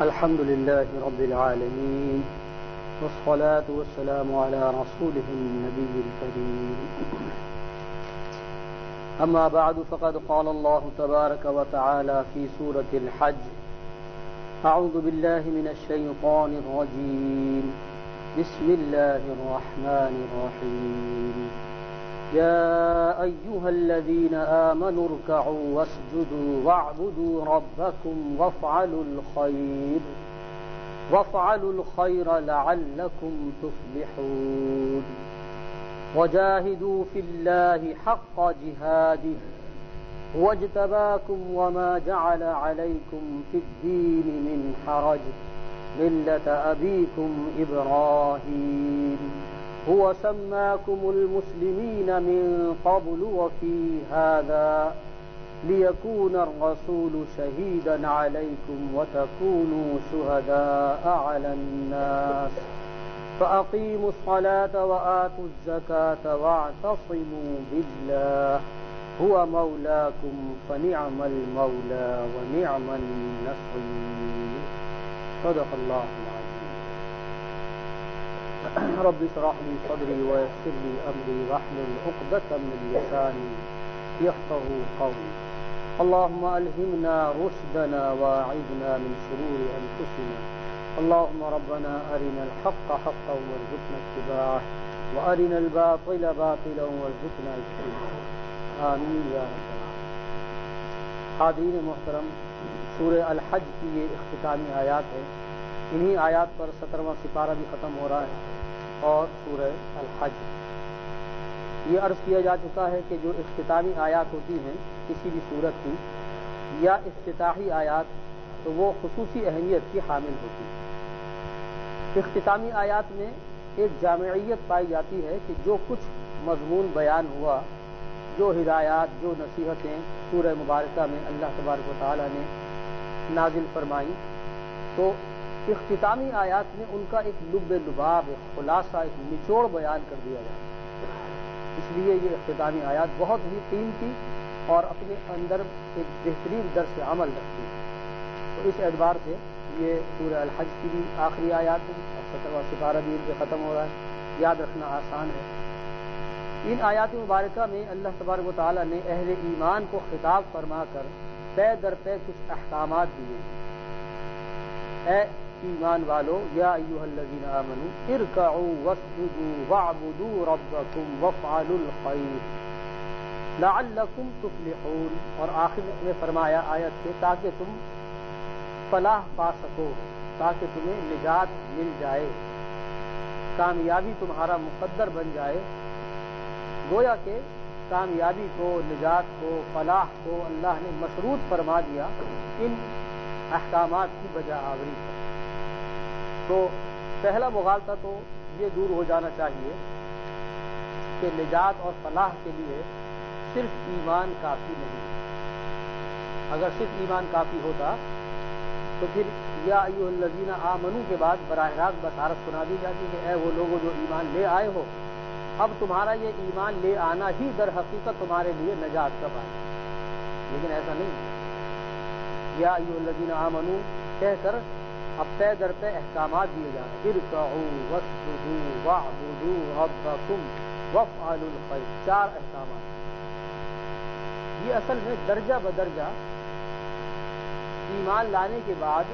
الحمد لله رب العالمين والصلاة والسلام على رسوله النبي الكريم. أما بعد فقد قال الله تبارك وتعالى في سورة الحج: أعوذ بالله من الشيطان الرجيم. بسم الله الرحمن الرحيم. يا أيها الذين آمنوا اركعوا واسجدوا واعبدوا ربكم وافعلوا الخير لعلكم تفلحون. وجاهدوا في الله حق جهاده هو اجتباكم وما جعل عليكم في الدين من حرج ملة أبيكم إبراهيم هو سماكم المسلمين من قبل وفي هذا ليكون الرسول شهيدا عليكم وتكونوا شهداء على الناس فأقيموا الصلاة وآتوا الزكاة واعتصموا بالله هو مولاكم فنعم المولى ونعم النصير. صدق الله العظيم. رب اشرح لي صدري ويسر لي أمري واحلل عقدة من لساني يفقهوا قولي. اللهم ألهمنا رشدنا واعذنا من شرور أنفسنا. اللهم ربنا أرنا الحق حقا وارزقنا اتباعه وأرنا الباطل باطلا وارزقنا اجتنابه. آمین یا رب العالمین. حاضرین محترم، سورہ الحج کی یہ اختتامی آیات ہے. انہی آیات پر 17واں سپارہ بھی ختم ہو رہا ہے. اور سورہ الحج یہ عرض کیا جا چکا ہے کہ جو اختتامی آیات ہوتی ہیں کسی بھی سورت کی یا افتتاحی آیات تو وہ خصوصی اہمیت کی حامل ہوتی ہے. اختتامی آیات میں ایک جامعیت پائی جاتی ہے کہ جو کچھ مضمون بیان ہوا، جو ہدایات، جو نصیحتیں سورہ مبارکہ میں اللہ تبارک و تعالی نے نازل فرمائی، تو اختتامی آیات میں ان کا ایک لب لباب، ایک خلاصہ، ایک نچوڑ بیان کر دیا جائے. اس لیے یہ اختتامی آیات بہت ہی قیمتی اور اپنے اندر ایک بہترین درس عمل رکھتی ہے. تو اس اعتبار سے یہ سورہ الحج کی بھی آخری آیات ہیں اور 17واں سپارہ بھی ان سے ختم ہو رہا ہے. یاد رکھنا آسان ہے. ان آیات مبارکہ میں اللہ تبارک و تعالی نے اہل ایمان کو خطاب فرما کر پے در پے کچھ احکامات دیے. اے ایمان والو، یا ایھا الذین آمنوا ارکعوا واسجدوا واعبدوا ربکم وافعلوا الخیر لعلکم تفلحون. اور آخر میں فرمایا آیت کے تاکہ تم فلاح پا سکو، تاکہ تمہیں نجات مل جائے، کامیابی تمہارا مقدر بن جائے. گویا کہ کامیابی کو، نجات کو، فلاح کو اللہ نے مشروط فرما دیا ان احکامات کی بجا آوری سے. تو پہلا مغالطہ تو یہ دور ہو جانا چاہیے کہ نجات اور فلاح کے لیے صرف ایمان کافی نہیں. اگر صرف ایمان کافی ہوتا تو پھر یا ایھا الذین آمنوا کے بعد براہ راست بشارت سنا دی جاتی کہ اے وہ لوگوں جو ایمان لے آئے ہو، اب تمہارا یہ ایمان لے آنا ہی در حقیقت تمہارے لیے نجات کا باعث ہے. لیکن ایسا نہیں ہے. یا ایھا الذین آمنوا کہہ کر اب پے در پے احکامات دیے جا رہے ہیں. ارکعوا واسجدوا واعبدوا ربکم وافعلوا الخیر. 4 احکامات. یہ اصل میں درجہ بدرجہ ایمان لانے کے بعد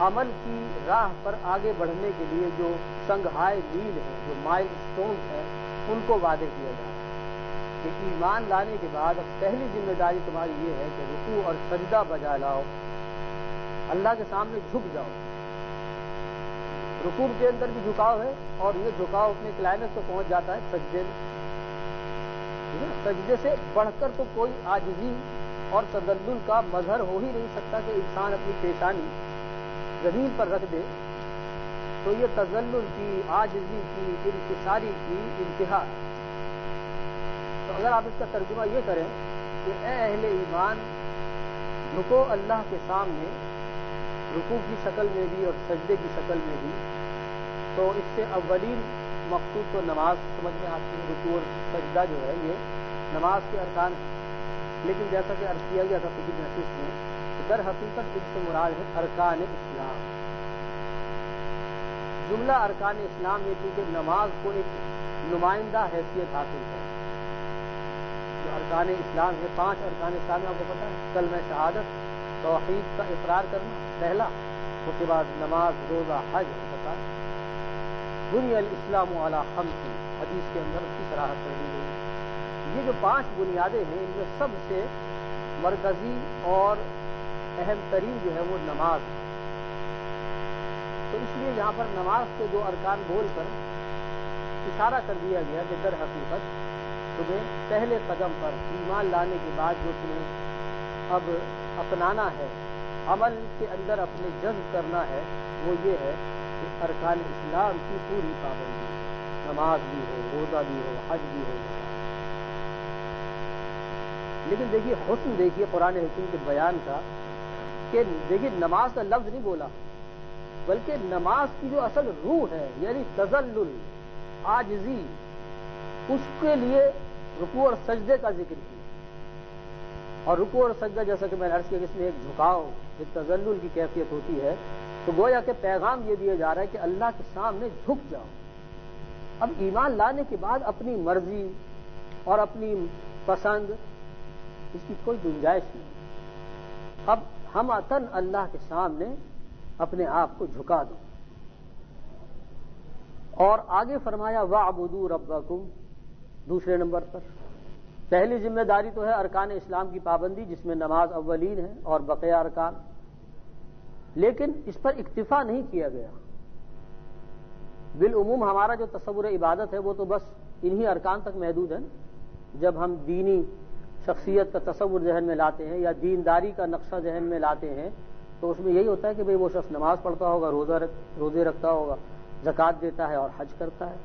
عمل کی راہ پر آگے بڑھنے کے لیے جو سنگھائے میل ہیں، جو مائل سٹونز ہیں، ان کو واضح کیا جائے کہ ایمان لانے کے بعد اب پہلی ذمہ داری تمہاری یہ ہے کہ رکوع اور سجدہ بجا لاؤ، اللہ کے سامنے جھک جاؤ. رکوع کے اندر بھی جھکاؤ ہے اور یہ جھکاؤ اپنے کلائمیکس کو پہنچ جاتا ہے سجدے میں. سجدے سے بڑھ کر تو کوئی عاجزی اور تذلل کا مظہر ہو ہی نہیں سکتا کہ انسان اپنی پیشانی زمین پر رکھ دے. تو یہ تذلل کی، عاجزی کی، انکساری کی انتہا. تو اگر آپ اس کا ترجمہ یہ کریں کہ اے اہل ایمان جھکو اللہ کے سامنے، رکوع کی شکل میں بھی اور سجدے کی شکل میں بھی، تو اس سے اولین مقصود تو نماز سمجھ میں آتی ہے. رکوع اور سجدہ جو ہے یہ نماز کے ارکان. لیکن جیسا کہ عرض کیا گیا تھا پچھلی نشست میں کہ در حقیقت اس سے مراد ہے ارکان اسلام. جملہ ارکان اسلام یہ کیونکہ نماز کو ایک نمائندہ حیثیت حاصل ہے. جو ارکان اسلام ہے 5 ارکان اسلام آپ کو پتا ہے، کلمہ شہادت، توحید کا اقرار کرنا پہلا، اس کے بعد نماز، روزہ، حج اور زکات. بنی الاسلام علی 5 حدیث کے اندر اس کی صراحت کر دی گئی. یہ جو 5 بنیادیں ہیں ان میں سب سے مرکزی اور اہم ترین جو ہے وہ نماز ہے. تو اس لیے یہاں پر نماز کے 2 ارکان بول کر اشارہ کر دیا گیا کہ در حقیقت تمہیں پہلے قدم پر ایمان لانے کے بعد جو تمہیں اب اپنانا ہے، عمل کے اندر اپنے جذب کرنا ہے، وہ یہ ہے کہ ارکان اسلام کی پوری پابندی، نماز بھی ہو، روزہ بھی ہو، حج بھی ہو. لیکن دیکھیے حسن دیکھیے قرآن حکیم کے بیان کا کہ دیکھیے نماز کا لفظ نہیں بولا، بلکہ نماز کی جو اصل روح ہے یعنی تذلل، عاجزی، اس کے لیے رکوع اور سجدے کا ذکر کیا. اور رکوع اور سجدہ جیسا کہ میں نے عرض کیا کہ اس میں ایک جھکاؤ، ایک تذلل کی کیفیت ہوتی ہے. تو گویا کہ پیغام یہ دیا جا رہا ہے کہ اللہ کے سامنے جھک جاؤ. اب ایمان لانے کے بعد اپنی مرضی اور اپنی پسند اس کی کوئی گنجائش نہیں. اب ہم عطن اللہ کے سامنے اپنے آپ کو جھکا دو. اور آگے فرمایا وَاعْبُدُوا رَبَّكُمْ. دوسرے نمبر پر پہلی ذمہ داری تو ہے ارکان اسلام کی پابندی، جس میں نماز اولین ہے اور بقیہ ارکان. لیکن اس پر اکتفا نہیں کیا گیا. بالعموم ہمارا جو تصور عبادت ہے وہ تو بس انہی ارکان تک محدود ہے. جب ہم دینی شخصیت کا تصور ذہن میں لاتے ہیں یا دینداری کا نقشہ ذہن میں لاتے ہیں تو اس میں یہی ہوتا ہے کہ بھئی وہ شخص نماز پڑھتا ہوگا، روزے رکھتا ہوگا، زکوٰۃ دیتا ہے اور حج کرتا ہے،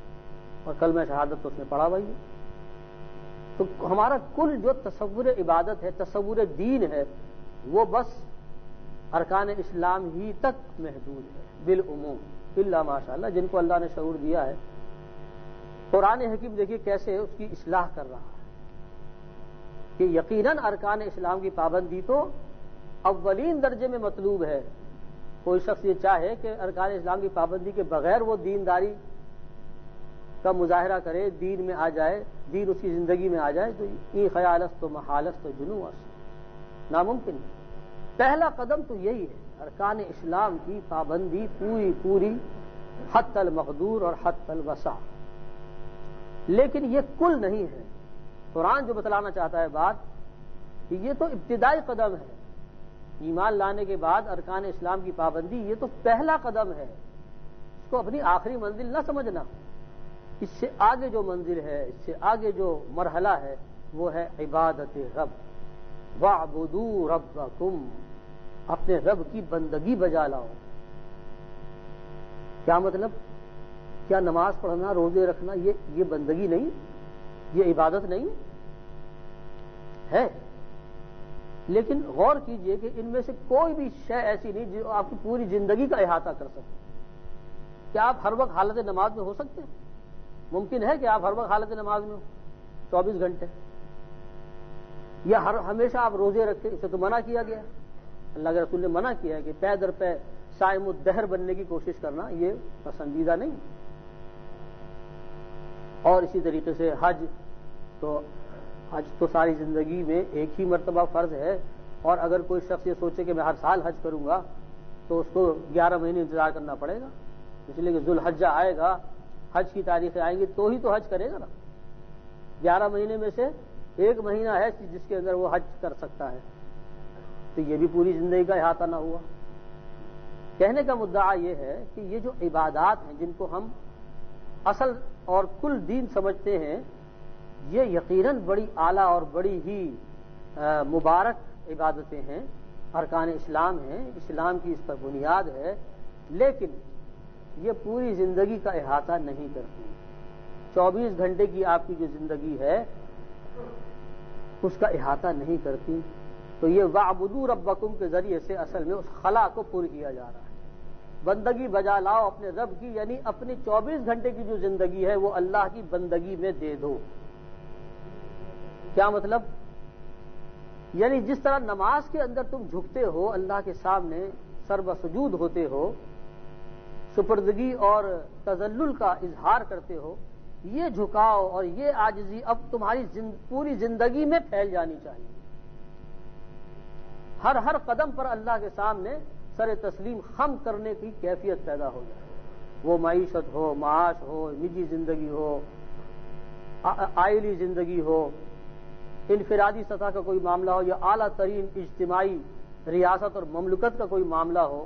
اور کلمہ شہادت تو اس نے پڑھا وہی ہے. تو ہمارا کل جو تصور عبادت ہے، تصور دین ہے، وہ بس ارکان اسلام ہی تک محدود ہے بالعموم، الا ماشاءاللہ جن کو اللہ نے شعور دیا ہے. قرآن حکیم دیکھیے کیسے اس کی اصلاح کر رہا ہے کہ یقیناً ارکان اسلام کی پابندی تو اولین درجے میں مطلوب ہے. کوئی شخص یہ چاہے کہ ارکان اسلام کی پابندی کے بغیر وہ دینداری کا مظاہرہ کرے، دین میں آ جائے، دین اس کی زندگی میں آ جائے، تو یہ خیالست و محالست و جنوس ناممکن ہے. پہلا قدم تو یہی ہے، ارکان اسلام کی پابندی پوری حتی المقدور اور حتی الوسع. لیکن یہ کل نہیں ہے. قرآن جو بتلانا چاہتا ہے بات کہ یہ تو ابتدائی قدم ہے. ایمان لانے کے بعد ارکان اسلام کی پابندی یہ تو پہلا قدم ہے. اس کو اپنی آخری منزل نہ سمجھنا. اس سے آگے جو منزل ہے، اس سے آگے جو مرحلہ ہے وہ ہے عبادت رب. وَاعْبُدُوا رَبَّكُمْ. اپنے رب کی بندگی بجا لاؤ. کیا مطلب؟ کیا نماز پڑھنا، روزے رکھنا یہ بندگی نہیں؟ یہ عبادت نہیں ہے؟ لیکن غور کیجئے کہ ان میں سے کوئی بھی شے ایسی نہیں جو آپ کی پوری زندگی کا احاطہ کر سکے. کیا آپ ہر وقت حالت نماز میں ہو سکتے ہیں؟ ممکن ہے کہ آپ ہر وقت حالت نماز میں ہو 24 گھنٹے؟ یا ہمیشہ آپ روزے رکھیں؟ اسے تو منع کیا گیا. اللہ کے رسول نے منع کیا ہے کہ پے در پے صائم الدہر بننے کی کوشش کرنا یہ پسندیدہ نہیں. اور اسی طریقے سے حج تو ساری زندگی میں ایک ہی مرتبہ فرض ہے. اور اگر کوئی شخص یہ سوچے کہ میں ہر سال حج کروں گا تو اس کو 11 مہینے انتظار کرنا پڑے گا. اس لیے کہ ذوالحجہ آئے گا، حج کی تاریخیں آئیں گی تو ہی تو حج کرے گا نا. 11 مہینے میں سے ایک مہینہ ہے جس کے اندر وہ حج کر سکتا ہے. تو یہ بھی پوری زندگی کا احاطہ نہ ہوا. کہنے کا مدعا یہ ہے کہ یہ جو عبادات ہیں جن کو ہم اصل اور کل دین سمجھتے ہیں، یہ یقیناً بڑی اعلیٰ اور بڑی ہی مبارک عبادتیں ہیں، ارکان اسلام ہیں، اسلام کی اس پر بنیاد ہے. لیکن یہ پوری زندگی کا احاطہ نہیں کرتی. 24 گھنٹے کی آپ کی جو زندگی ہے اس کا احاطہ نہیں کرتی. تو یہ وَاعْبُدُوا رَبَّكُمْ کے ذریعے سے اصل میں اس خلا کو پر کیا جا رہا ہے. بندگی بجا لاؤ اپنے رب کی، یعنی اپنی 24 گھنٹے کی جو زندگی ہے وہ اللہ کی بندگی میں دے دو. کیا مطلب؟ یعنی جس طرح نماز کے اندر تم جھکتے ہو، اللہ کے سامنے سر بسجود ہوتے ہو، سپردگی اور تذلل کا اظہار کرتے ہو، یہ جھکاؤ اور یہ عاجزی اب تمہاری پوری زندگی میں پھیل جانی چاہیے۔ ہر قدم پر اللہ کے سامنے سر تسلیم خم کرنے کی کیفیت پیدا ہو جائے، وہ معیشت ہو، معاش ہو، نجی زندگی ہو، عائلی زندگی ہو، انفرادی سطح کا کوئی معاملہ ہو، یا اعلیٰ ترین اجتماعی ریاست اور مملکت کا کوئی معاملہ ہو۔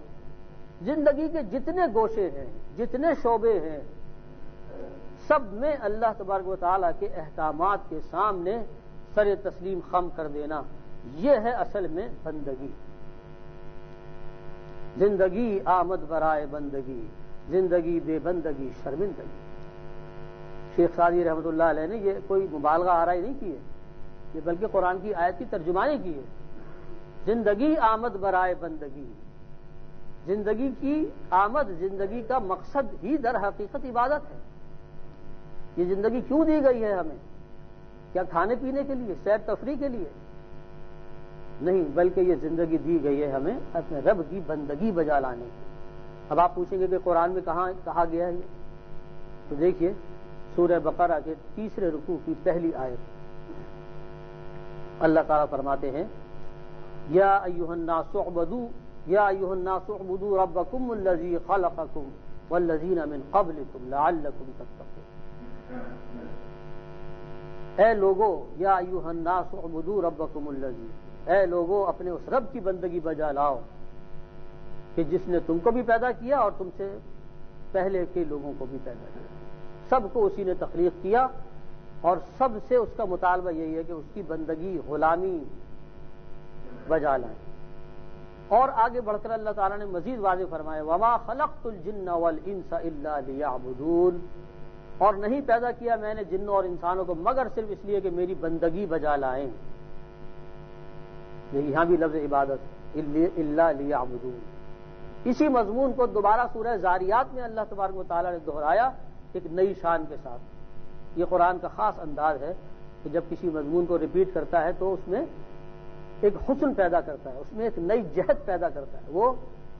زندگی کے جتنے گوشے ہیں، جتنے شعبے ہیں، سب میں اللہ تبارک و تعالیٰ کے احکامات کے سامنے سر تسلیم خم کر دینا، یہ ہے اصل میں بندگی۔ زندگی آمد برائے بندگی، زندگی بے بندگی شرمندگی۔ شیخ سعدی رحمۃ اللہ علیہ نے یہ کوئی مبالغہ آرائی نہیں کی ہے، یہ بلکہ قرآن کی آیت کی ترجمانی کی ہے۔ زندگی آمد برائے بندگی، زندگی کی آمد، زندگی کا مقصد ہی در حقیقت عبادت ہے۔ یہ زندگی کیوں دی گئی ہے ہمیں؟ کیا کھانے پینے کے لیے، سیر تفریح کے لیے؟ نہیں، بلکہ یہ زندگی دی گئی ہے ہمیں اپنے رب کی بندگی بجا لانے کی۔ اب آپ پوچھیں گے کہ قرآن میں کہاں کہا گیا ہے یہ؟ تو دیکھیے سورہ بقرہ کے 3 رکوع کی پہلی آیت، اللہ تعالیٰ فرماتے ہیں یا ایھا الناس اعبدوا ربکم الذی خلقکم والذین من قبلکم لعلکم تتقون۔ اے لوگو، یا ایھا الناس اعبدوا ربکم الذی، اے لوگو اپنے اس رب کی بندگی بجا لاؤ کہ جس نے تم کو بھی پیدا کیا اور تم سے پہلے کے لوگوں کو بھی پیدا کیا۔ سب کو اسی نے تخلیق کیا اور سب سے اس کا مطالبہ یہی ہے کہ اس کی بندگی، غلامی بجا لائیں۔ اور آگے بڑھ کر اللہ تعالیٰ نے مزید واضح فرمایا وَمَا خَلَقْتُ الْجِنَّ وَالْإِنسَ إِلَّا لِيَعْبُدُونَ، اور نہیں پیدا کیا میں نے جنوں اور انسانوں کو مگر صرف اس لیے کہ میری بندگی بجا لائیں۔ یہاں بھی لفظ عبادت الا لیعبدون۔ اسی مضمون کو دوبارہ سورہ زاریات میں اللہ تبارک و تعالیٰ نے دہرایا ایک نئی شان کے ساتھ۔ یہ قرآن کا خاص انداز ہے کہ جب کسی مضمون کو ریپیٹ کرتا ہے تو اس میں ایک حسن پیدا کرتا ہے، اس میں ایک نئی جہت پیدا کرتا ہے، وہ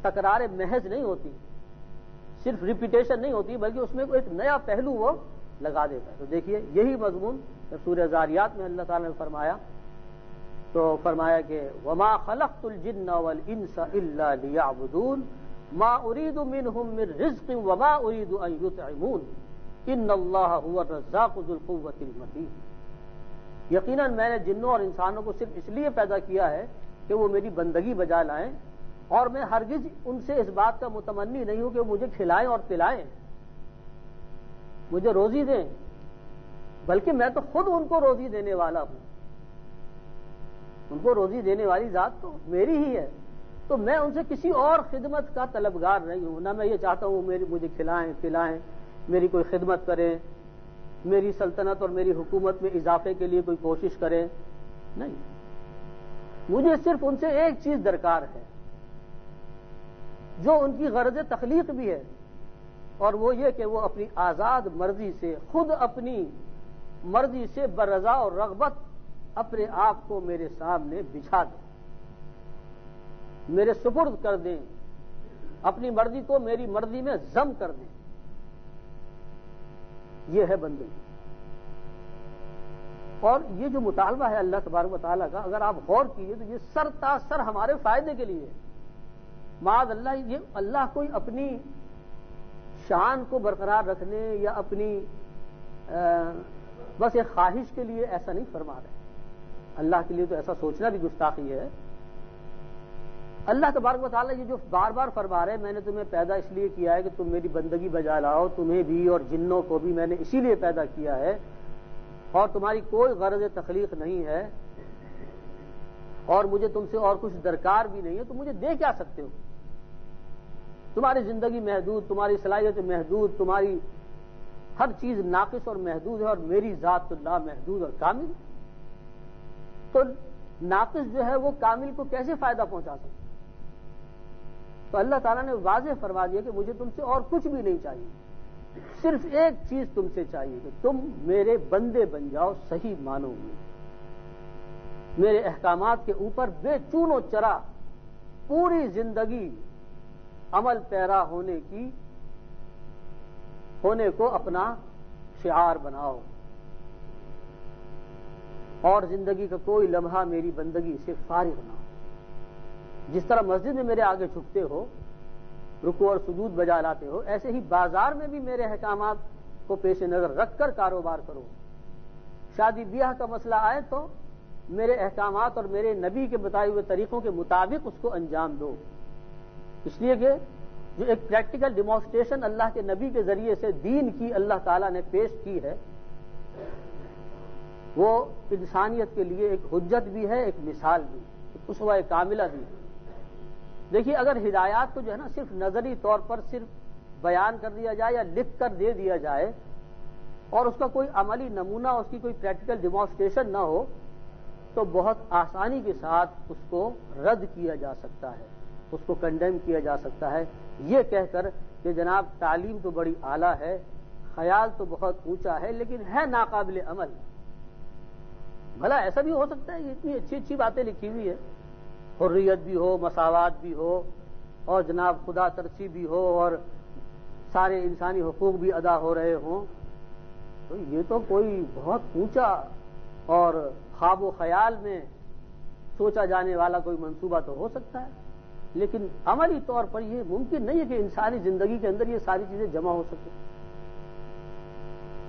تکرار محض نہیں ہوتی، صرف ریپیٹیشن نہیں ہوتی، بلکہ اس میں ایک نیا پہلو وہ لگا دیتا ہے۔ تو دیکھیے یہی مضمون جب سورہ زاریات میں اللہ تعالیٰ نے فرمایا تو فرمایا کہ وما خلقت الجن والانس الا ليعبدون ما اريد منهم من رزق وما اريد ان يطعمون ان اللہ هو الرزاق ذو القوة المتین۔ یقیناً میں نے جنوں اور انسانوں کو صرف اس لیے پیدا کیا ہے کہ وہ میری بندگی بجا لائیں، اور میں ہرگز ان سے اس بات کا متمنی نہیں ہوں کہ وہ مجھے کھلائیں اور پلائیں، مجھے روزی دیں، بلکہ میں تو خود ان کو روزی دینے والا ہوں۔ ان کو روزی دینے والی ذات تو میری ہی ہے، تو میں ان سے کسی اور خدمت کا طلبگار نہیں ہوں، نہ میں یہ چاہتا ہوں مجھے کھلائیں پلائیں، میری کوئی خدمت کریں، میری سلطنت اور میری حکومت میں اضافے کے لیے کوئی کوشش کریں، نہیں، مجھے صرف ان سے ایک چیز درکار ہے جو ان کی غرض تخلیق بھی ہے، اور وہ یہ کہ وہ اپنی آزاد مرضی سے، خود اپنی مرضی سے برضا اور رغبت اپنے آپ کو میرے سامنے بچھا دیں، میرے سپرد کر دیں، اپنی مرضی کو میری مرضی میں ضم کر دیں۔ یہ ہے بندگی۔ اور یہ جو مطالبہ ہے اللہ تبارک و تعالیٰ کا، اگر آپ غور کیے تو یہ سر تا سر ہمارے فائدے کے لیے ہے۔ معاذ اللہ، یہ اللہ کوئی اپنی شان کو برقرار رکھنے یا اپنی بس ایک خواہش کے لیے ایسا نہیں فرما رہے۔ اللہ کے لیے تو ایسا سوچنا بھی گستاخی ہے۔ اللہ تبارک و تعالیٰ یہ جو بار بار فرما رہے ہیں میں نے تمہیں پیدا اس لیے کیا ہے کہ تم میری بندگی بجا لاؤ، تمہیں بھی اور جنوں کو بھی میں نے اسی لیے پیدا کیا ہے، اور تمہاری کوئی غرض تخلیق نہیں ہے، اور مجھے تم سے اور کچھ درکار بھی نہیں ہے، تو مجھے دے کیا سکتے ہو؟ تمہاری زندگی محدود، تمہاری صلاحیت محدود، تمہاری ہر چیز ناقص اور محدود ہے، اور میری ذات تو لامحدود اور کامل۔ تو ناقص جو ہے وہ کامل کو کیسے فائدہ پہنچا سکتا؟ تو اللہ تعالیٰ نے واضح فرما دیا کہ مجھے تم سے اور کچھ بھی نہیں چاہیے، صرف ایک چیز تم سے چاہیے کہ تم میرے بندے بن جاؤ صحیح معنوں میں۔ میرے احکامات کے اوپر بے چون و چرا پوری زندگی عمل پیرا ہونے کو اپنا شعار بناؤ، اور زندگی کا کوئی لمحہ میری بندگی سے فارغ نہ ہو۔ جس طرح مسجد میں میرے آگے جھکتے ہو، رکوع اور سجود بجا لاتے ہو، ایسے ہی بازار میں بھی میرے احکامات کو پیش نظر رکھ کر کاروبار کرو۔ شادی بیاہ کا مسئلہ آئے تو میرے احکامات اور میرے نبی کے بتائے ہوئے طریقوں کے مطابق اس کو انجام دو، اس لیے کہ جو ایک پریکٹیکل ڈیمانسٹریشن اللہ کے نبی کے ذریعے سے دین کی اللہ تعالیٰ نے پیش کی ہے، وہ انسانیت کے لیے ایک حجت بھی ہے، ایک مثال بھی، ایک اسوہ کاملہ بھی ہے۔ دیکھیے، اگر ہدایات کو جو ہے نا صرف نظری طور پر صرف بیان کر دیا جائے یا لکھ کر دے دیا جائے اور اس کا کوئی عملی نمونہ، اس کی کوئی پریکٹیکل ڈیمانسٹریشن نہ ہو، تو بہت آسانی کے ساتھ اس کو رد کیا جا سکتا ہے، اس کو کنڈیم کیا جا سکتا ہے، یہ کہہ کر کہ جناب تعلیم تو بڑی اعلیٰ ہے، خیال تو بہت اونچا ہے، لیکن ہے ناقابل عمل۔ بھلا ایسا بھی ہو سکتا ہے؟ یہ اتنی اچھی اچھی باتیں لکھی ہوئی ہے، حریت بھی ہو، مساوات بھی ہو، اور جناب خدا ترسی بھی ہو، اور سارے انسانی حقوق بھی ادا ہو رہے ہوں، تو یہ تو کوئی بہت اونچا اور خواب و خیال میں سوچا جانے والا کوئی منصوبہ تو ہو سکتا ہے، لیکن عملی طور پر یہ ممکن نہیں ہے کہ انسانی زندگی کے اندر یہ ساری چیزیں جمع ہو سکیں۔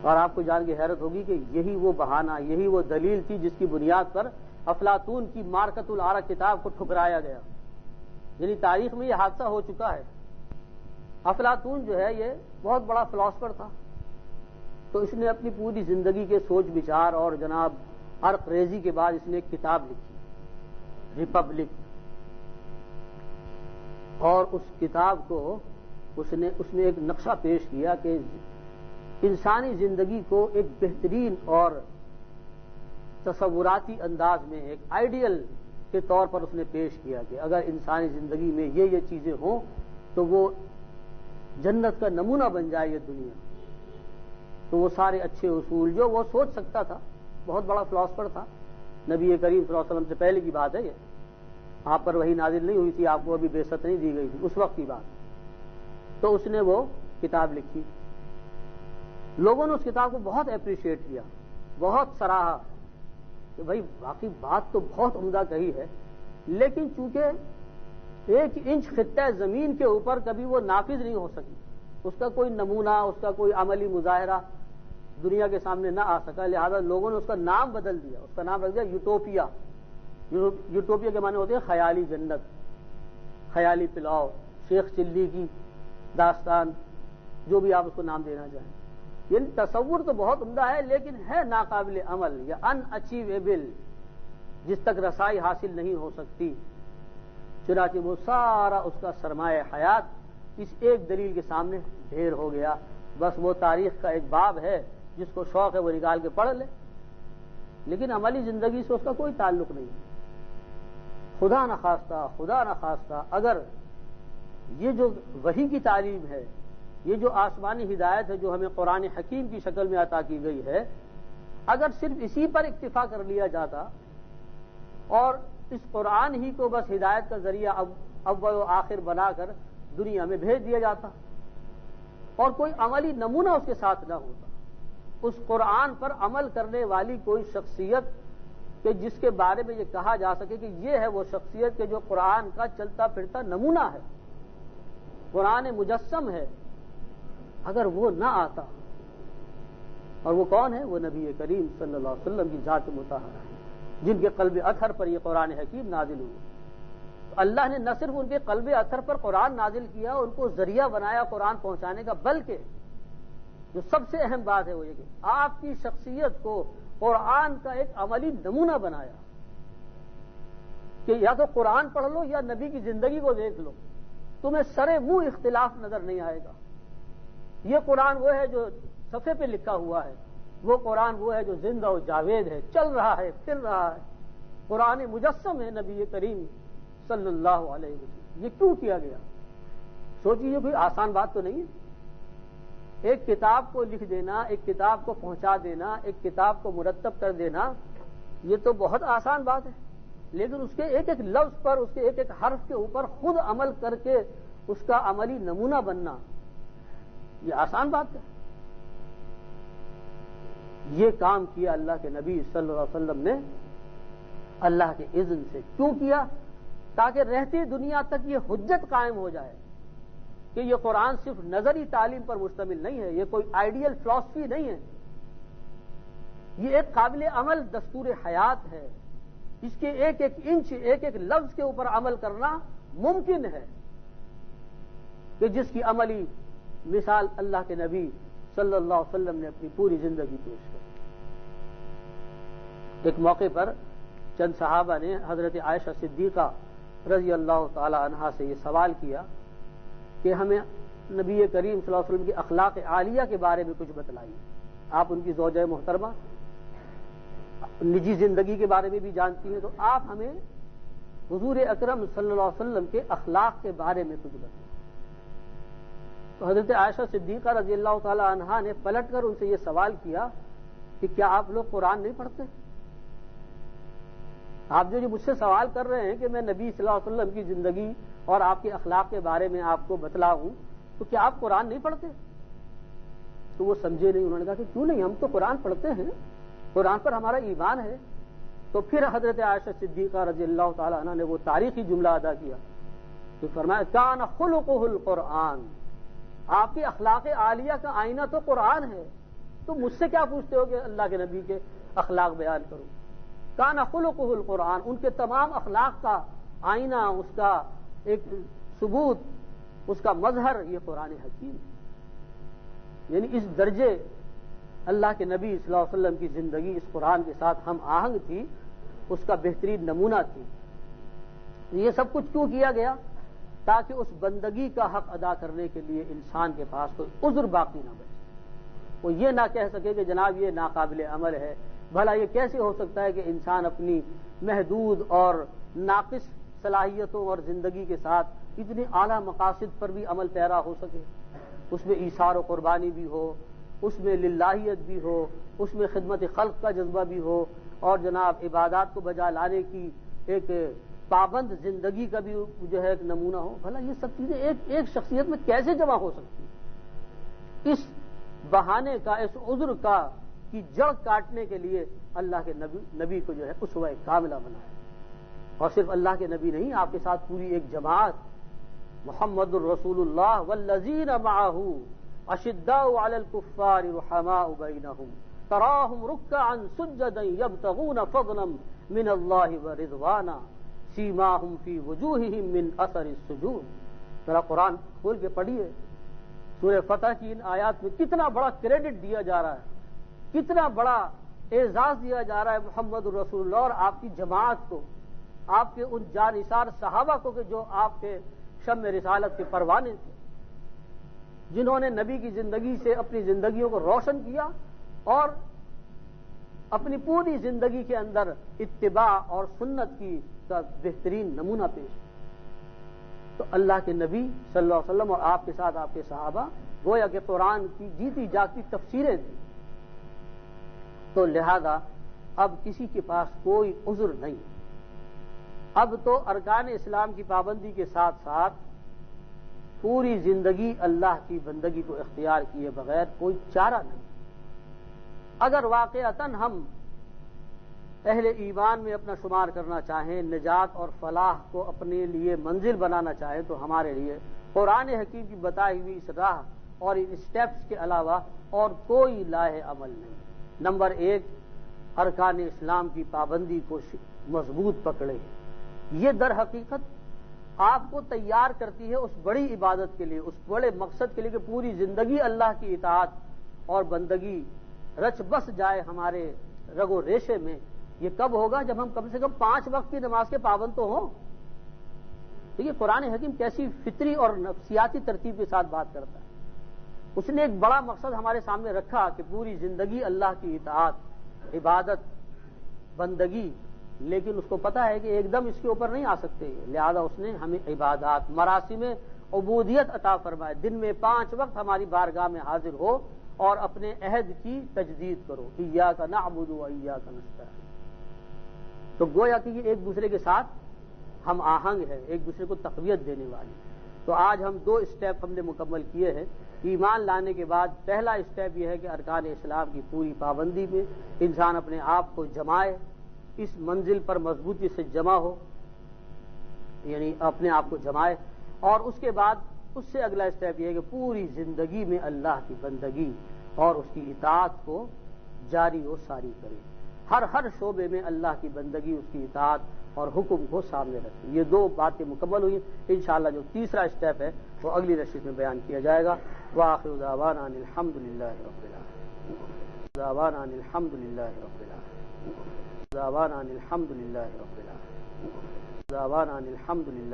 اور آپ کو جان کے حیرت ہوگی کہ یہی وہ بہانہ، یہی وہ دلیل تھی جس کی بنیاد پر افلاطون کی مارکۃ العرق کتاب کو ٹھکرایا گیا۔ یعنی تاریخ میں یہ حادثہ ہو چکا ہے۔ افلاطون جو ہے یہ بہت بڑا فلاسفر تھا، تو اس نے اپنی پوری زندگی کے سوچ بچار اور جناب عرق ریزی کے بعد اس نے ایک کتاب لکھی، ریپبلک، اور اس کتاب کو اس نے ایک نقشہ پیش کیا کہ انسانی زندگی کو ایک بہترین اور تصوراتی انداز میں ایک آئیڈیل کے طور پر اس نے پیش کیا کہ اگر انسانی زندگی میں یہ چیزیں ہوں تو وہ جنت کا نمونہ بن جائے یہ دنیا۔ تو وہ سارے اچھے اصول جو وہ سوچ سکتا تھا، بہت بڑا فلاسفر تھا، نبی کریم صلی اللہ علیہ وسلم سے پہلے کی بات ہے یہ، آپ پر وحی نازل نہیں ہوئی تھی، آپ کو ابھی بعثت نہیں دی گئی تھی، اس وقت کی بات۔ تو اس نے وہ کتاب لکھی، لوگوں نے اس کتاب کو بہت اپریشیٹ کیا، بہت سراہا کہ بھائی واقعی بات تو بہت عمدہ کہی ہے، لیکن چونکہ 1 انچ خطہ زمین کے اوپر کبھی وہ نافذ نہیں ہو سکی، اس کا کوئی نمونہ، اس کا کوئی عملی مظاہرہ دنیا کے سامنے نہ آ سکا، لہذا لوگوں نے اس کا نام بدل دیا، اس کا نام رکھ دیا یوٹوپیا۔ یوٹوپیا کے معنی ہوتے ہیں خیالی جنت، خیالی پلاؤ، شیخ چلی کی داستان، جو بھی آپ اس کو نام دینا چاہیں۔ یعنی تصور تو بہت عمدہ ہے، لیکن ہے ناقابل عمل یا ان اچیویبل، جس تک رسائی حاصل نہیں ہو سکتی۔ چنانچہ وہ سارا اس کا سرمایہ حیات اس ایک دلیل کے سامنے ڈھیر ہو گیا، بس وہ تاریخ کا ایک باب ہے جس کو شوق ہے وہ نکال کے پڑھ لے، لیکن عملی زندگی سے اس کا کوئی تعلق نہیں۔ خدا نہ خواستہ اگر یہ جو وحی کی تعلیم ہے، یہ جو آسمانی ہدایت ہے جو ہمیں قرآن حکیم کی شکل میں عطا کی گئی ہے، اگر صرف اسی پر اکتفا کر لیا جاتا اور اس قرآن ہی کو بس ہدایت کا ذریعہ اول و آخر بنا کر دنیا میں بھیج دیا جاتا اور کوئی عملی نمونہ اس کے ساتھ نہ ہوتا، اس قرآن پر عمل کرنے والی کوئی شخصیت کہ جس کے بارے میں یہ کہا جا سکے کہ یہ ہے وہ شخصیت کہ جو قرآن کا چلتا پھرتا نمونہ ہے، قرآن مجسم ہے، اگر وہ نہ آتا، اور وہ کون ہے؟ وہ نبی کریم صلی اللہ علیہ وسلم کی ذات مطہرہ ہے، جن کے قلب اطہر پر یہ قرآن حکیم نازل ہوئی۔ اللہ نے نہ صرف ان کے قلب اطہر پر قرآن نازل کیا، ان کو ذریعہ بنایا قرآن پہنچانے کا، بلکہ جو سب سے اہم بات ہے وہ یہ کہ آپ کی شخصیت کو قرآن کا ایک عملی نمونہ بنایا کہ یا تو قرآن پڑھ لو یا نبی کی زندگی کو دیکھ لو، تمہیں سرے منہ اختلاف نظر نہیں آئے گا۔ یہ قرآن وہ ہے جو صفحے پہ لکھا ہوا ہے، وہ قرآن وہ ہے جو زندہ و جاوید ہے، چل رہا ہے، پھر رہا ہے، قرآن مجسم ہے نبی کریم صلی اللہ علیہ وسلم۔ یہ کیوں کیا گیا؟ سوچیے، یہ کوئی آسان بات تو نہیں ہے۔ ایک کتاب کو لکھ دینا، ایک کتاب کو پہنچا دینا، ایک کتاب کو مرتب کر دینا، یہ تو بہت آسان بات ہے، لیکن اس کے ایک ایک لفظ پر، اس کے ایک ایک حرف کے اوپر خود عمل کر کے اس کا عملی نمونہ بننا، یہ آسان بات ہے۔ یہ کام کیا اللہ کے نبی صلی اللہ علیہ وسلم نے اللہ کے اذن سے۔ کیوں کیا؟ تاکہ رہتی دنیا تک یہ حجت قائم ہو جائے کہ یہ قرآن صرف نظری تعلیم پر مشتمل نہیں ہے، یہ کوئی آئیڈیل فلسفی نہیں ہے، یہ ایک قابل عمل دستور حیات ہے، اس کے ایک ایک انچ، ایک ایک لفظ کے اوپر عمل کرنا ممکن ہے، کہ جس کی عملی مثال اللہ کے نبی صلی اللہ علیہ وسلم نے اپنی پوری زندگی پیش کی۔ ایک موقع پر چند صحابہ نے حضرت عائشہ صدیقہ رضی اللہ تعالی عنہا سے یہ سوال کیا کہ ہمیں نبی کریم صلی اللہ علیہ وسلم کی اخلاق عالیہ کے بارے میں کچھ بتلائیے۔ آپ ان کی زوجہ محترمہ نجی زندگی کے بارے میں بھی جانتی ہیں، تو آپ ہمیں حضور اکرم صلی اللہ علیہ وسلم کے اخلاق کے بارے میں کچھ بتائیں۔ تو حضرت عائشہ صدیقہ رضی اللہ تعالی عنہا نے پلٹ کر ان سے یہ سوال کیا کہ کیا آپ لوگ قرآن نہیں پڑھتے؟ آپ جو مجھ سے سوال کر رہے ہیں کہ میں نبی صلی اللہ علیہ وسلم کی زندگی اور آپ کے اخلاق کے بارے میں آپ کو بتلاؤں، تو کیا آپ قرآن نہیں پڑھتے؟ تو وہ سمجھے نہیں، انہوں نے کہا کہ کیوں نہیں، ہم تو قرآن پڑھتے ہیں، قرآن پر ہمارا ایمان ہے۔ تو پھر حضرت عائشہ صدیقہ رضی اللہ تعالی عنہ نے وہ تاریخی جملہ ادا کیا کہ فرمایا کان خلقہ القرآن، آپ کی اخلاق عالیہ کا آئینہ تو قرآن ہے، تو مجھ سے کیا پوچھتے ہو کہ اللہ کے نبی کے اخلاق بیان کروں؟ کان خلقہ القرآن، ان کے تمام اخلاق کا آئینہ، اس کا ایک ثبوت، اس کا مظہر یہ قرآن حکیم ہے۔ یعنی اس درجے اللہ کے نبی صلی اللہ علیہ وسلم کی زندگی اس قرآن کے ساتھ ہم آہنگ تھی، اس کا بہترین نمونہ تھی۔ یہ سب کچھ کیوں کیا گیا؟ تاکہ اس بندگی کا حق ادا کرنے کے لیے انسان کے پاس کوئی عذر باقی نہ بچے، وہ یہ نہ کہہ سکے کہ جناب یہ ناقابل عمل ہے، بھلا یہ کیسے ہو سکتا ہے کہ انسان اپنی محدود اور ناقص صلاحیتوں اور زندگی کے ساتھ اتنی اعلیٰ مقاصد پر بھی عمل پیرا ہو سکے، اس میں ایثار و قربانی بھی ہو، اس میں للہیت بھی ہو، اس میں خدمت خلق کا جذبہ بھی ہو، اور جناب عبادات کو بجا لانے کی ایک پابند زندگی کا بھی جو ہے ایک نمونہ ہو۔ بھلا یہ سب چیزیں ایک شخصیت میں کیسے جمع ہو سکتی ہیں؟ اس بہانے کا، اس عذر کا کی جڑ کاٹنے کے لیے اللہ کے نبی کو جو ہے اسوہ کاملہ بنایا، اور صرف اللہ کے نبی نہیں، آپ کے ساتھ پوری ایک جماعت، محمد الرسول اللہ والذین معہ اشداء علی الکفار رحماء بینہم تراہم رکعا سجدا یبتغون فضلا من اللہ ورضوانا سیماہم فی وجوہہم من اثر السجود۔ ذرا قرآن کھول کے پڑھیے، سورہ فتح کی ان آیات میں کتنا بڑا کریڈٹ دیا جا رہا ہے، کتنا بڑا اعزاز دیا جا رہا ہے محمد الرسول اللہ اور آپ کی جماعت کو، آپ کے ان جانثار صحابہ کو کہ جو آپ کے شمع رسالت کے پروانے تھے، جنہوں نے نبی کی زندگی سے اپنی زندگیوں کو روشن کیا اور اپنی پوری زندگی کے اندر اتباع اور سنت کی کا بہترین نمونہ پیش۔ تو اللہ کے نبی صلی اللہ علیہ وسلم اور آپ کے ساتھ آپ کے صحابہ گویا کہ قرآن کی جیتی جاگتی تفسیریں تھیں، تو لہذا اب کسی کے پاس کوئی عذر نہیں، اب تو ارکان اسلام کی پابندی کے ساتھ ساتھ پوری زندگی اللہ کی بندگی کو اختیار کیے بغیر کوئی چارہ نہیں۔ اگر واقعتاً ہم اہل ایمان میں اپنا شمار کرنا چاہیں، نجات اور فلاح کو اپنے لیے منزل بنانا چاہیں، تو ہمارے لیے قرآن حکیم کی بتائی ہوئی اس راہ اور ان اسٹیپس کے علاوہ اور کوئی لاہ عمل نہیں۔ نمبر 1، ارکان اسلام کی پابندی کو مضبوط پکڑے۔ یہ در حقیقت آپ کو تیار کرتی ہے اس بڑی عبادت کے لیے، اس بڑے مقصد کے لیے کہ پوری زندگی اللہ کی اطاعت اور بندگی رچ بس جائے ہمارے رگ و ریشے میں۔ یہ کب ہوگا؟ جب ہم کم سے کم 5 وقت کی نماز کے پابند تو ہوں۔ دیکھیے قرآن حکیم کیسی فطری اور نفسیاتی ترتیب کے ساتھ بات کرتا ہے۔ اس نے ایک بڑا مقصد ہمارے سامنے رکھا کہ پوری زندگی اللہ کی اطاعت، عبادت، بندگی، لیکن اس کو پتا ہے کہ ایک دم اس کے اوپر نہیں آ سکتے، لہذا اس نے ہمیں عبادات، مراسم عبودیت عطا فرمائے۔ دن میں 5 وقت ہماری بارگاہ میں حاضر ہو اور اپنے عہد کی تجدید کرو، ایاک نعبد و ایاک نستعین۔ تو گویا کہ یہ ایک دوسرے کے ساتھ ہم آہنگ ہے، ایک دوسرے کو تقویت دینے والی۔ تو آج ہم 2 اسٹیپ ہم نے مکمل کیے ہیں۔ ایمان لانے کے بعد پہلا اسٹیپ یہ ہے کہ ارکان اسلام کی پوری پابندی میں انسان اپنے آپ کو جمائے، اس منزل پر مضبوطی سے جمع ہو، یعنی اپنے آپ کو جمائے، اور اس کے بعد اس سے اگلا اسٹیپ یہ ہے کہ پوری زندگی میں اللہ کی بندگی اور اس کی اطاعت کو جاری و ساری کرے، ہر شعبے میں اللہ کی بندگی، اس کی اطاعت اور حکم کو سامنے رکھے۔ یہ 2 باتیں مکمل ہوئی۔ انشاءاللہ جو تیسرا اسٹیپ ہے وہ اگلی نشست میں بیان کیا جائے گا۔ وآخر دعوانا ان الحمدللہ رب العالمین، دعوانا ان الحمدللہ رب العالمین، دعوانا ان الحمدللہ رب العالمین، دعوانا ان الحمدللہ